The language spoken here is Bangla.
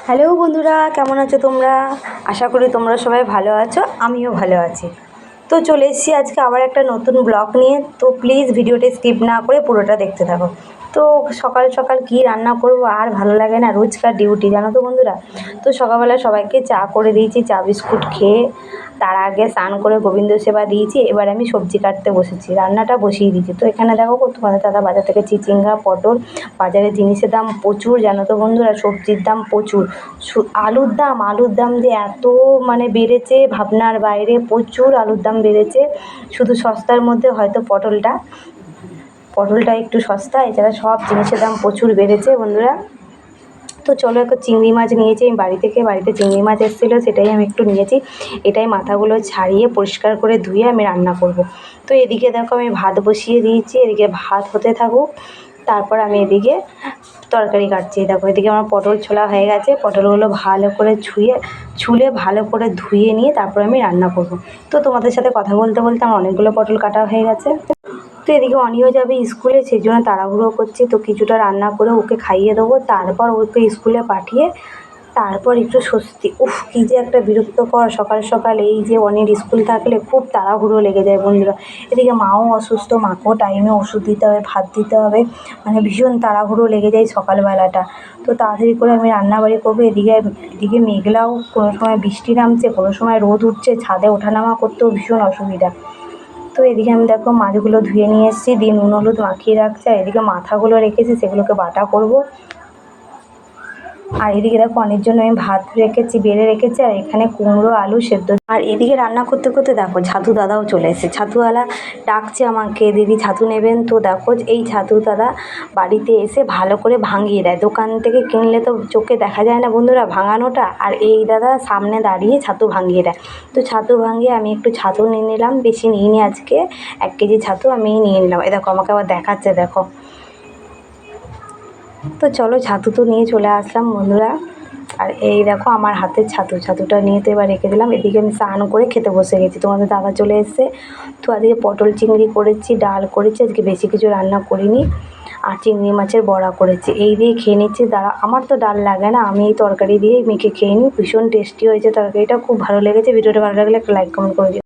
হ্যালো বন্ধুরা, কেমন আছো তোমরা? আশা করি তোমরা সবাই ভালো আছো, আমিও ভালো আছি। তো চলে এসেছি আজকে আবার একটা নতুন ব্লগ নিয়ে। তো প্লিজ ভিডিওটি স্কিপ না করে পুরোটা দেখতে থাকো। তো সকাল সকাল কী রান্না করব, আর ভালো লাগে না, রোজকার ডিউটি জানো তো বন্ধুরা। তো সকালবেলা সবাইকে চা করে দিয়েছি, চা বিস্কুট খেয়ে তার আগে স্নান করে গোবিন্দ সেবা দিয়েছি। এবার আমি সবজি কাটতে বসেছি, রান্নাটা বসিয়ে দিয়েছি। তো এখানে দেখো তোমাদের দাদা বাজার থেকে চিচিঙ্গা, পটল, বাজারে জিনিসের দাম প্রচুর জানো তো বন্ধুরা, সবজির দাম প্রচুর। আলুর দাম যে এত মানে বেড়েছে ভাবনার বাইরে, প্রচুর আলুর দাম বেড়েছে। শুধু সস্তার মধ্যে হয়তো পটলটা একটু সস্তা, এছাড়া সব জিনিসের দাম প্রচুর বেড়েছে বন্ধুরা। তো চলো একটা চিংড়ি মাছ নিয়েছি আমি বাড়িতে চিংড়ি মাছ এসেছিলো, সেটাই আমি একটু নিয়েছি। এটাই মাথাগুলো ছাড়িয়ে পরিষ্কার করে ধুয়ে আমি রান্না করব। তো এদিকে দেখো আমি ভাত বসিয়ে দিয়েছি, এদিকে ভাত হতে থাকুক, তারপর আমি এদিকে তরকারি কাটছি। দেখো এদিকে আমার পটল ছোলা হয়ে গেছে, পটলগুলো ভালো করে ছুলে ভালো করে ধুয়ে নিয়ে তারপর আমি রান্না করব। তো তোমাদের সাথে কথা বলতে বলতে আমার অনেকগুলো পটল কাটা হয়ে গেছে। তো এদিকে অনিও যাবে স্কুলে, সেই জন্য তাড়াহুড়ো করছি। তো কিছুটা রান্না করে ওকে খাইয়ে দেবো, তারপর ওকে স্কুলে পাঠিয়ে তারপর একটু স্বস্তি। কী যে একটা বিরক্তকর সকাল সকাল, এই যে অনেক স্কুল থাকলে খুব তাড়াহুড়ো লেগে যায় বন্ধুরা। এদিকে মাও অসুস্থ, মাকেও টাইমে ওষুধ দিতে হবে, ভাত দিতে হবে, মানে ভীষণ তাড়াহুড়ো লেগে যায় সকালবেলাটা। তো তাড়াতাড়ি করে আমি রান্নাবাড়ি করবো। এদিকে মেঘলাও, কোনো সময় বৃষ্টি নামছে, কোনো সময় রোদ উঠছে, ছাদে ওঠানামা করতেও ভীষণ অসুবিধা। তো এদিকে আমি দেখো মাছগুলো ধুয়ে নিয়ে এসেছি, দিয়ে নুন হলুদ মাখিয়ে রাখছি। আর এদিকে মাথাগুলো রেখেছি, সেগুলোকে বাটা করব। আর এদিকে দেখো অনেক জন্য আমি ভাত বেড়ে রেখেছি, আর এখানে কুমড়ো আলু সেদ্ধ। আর এদিকে রান্না করতে করতে দেখো ছাতু দাদাও চলে এসেছে। ছাতুওয়ালা ডাকছে আমাকে, দিদি ছাতু নেবেন? তো দেখো এই ছাতু দাদা বাড়িতে এসে ভালো করে ভাঙিয়ে দেয়। দোকান থেকে কিনলে তো চোখে দেখা যায় না বন্ধুরা ভাঙানোটা, আর এই দাদা সামনে দাঁড়িয়ে ছাতু ভাঙিয়ে দেয়। তো ছাতু ভাঙিয়ে আমি একটু ছাতু নিয়ে নিলাম, বেশি নিইনি আজকে, 1 কেজি ছাতু আমি নিয়ে নিলাম। এই দেখো আমাকে আবার দেখাচ্ছে, দেখো। তো চলো ছাতু তো নিয়ে চলে আসলাম বন্ধুরা। আর এই দেখো আমার হাতের ছাতুটা নিয়ে তো এবার রেখে দিলাম। এদিকে আমি স্নান করে খেতে বসে গেছি, তোমাদের দাদা চলে এসছে। তো আজকে পটল চিংড়ি করেছি, ডাল করেছি, আজকে বেশি কিছু রান্না করিনি। আর চিংড়ি মাছের বড়া করেছি, এই দিয়ে খেয়ে নিচ্ছি। আমার তো ডাল লাগে না, আমি এই তরকারি দিয়েই মেখে খেয়ে নিই। ভীষণ টেস্টি হয়েছে তরকারিটা, খুব ভালো লেগেছে। ভিডিওটা ভালো লাগলে একটা লাইক কমেন্ট করে দিও।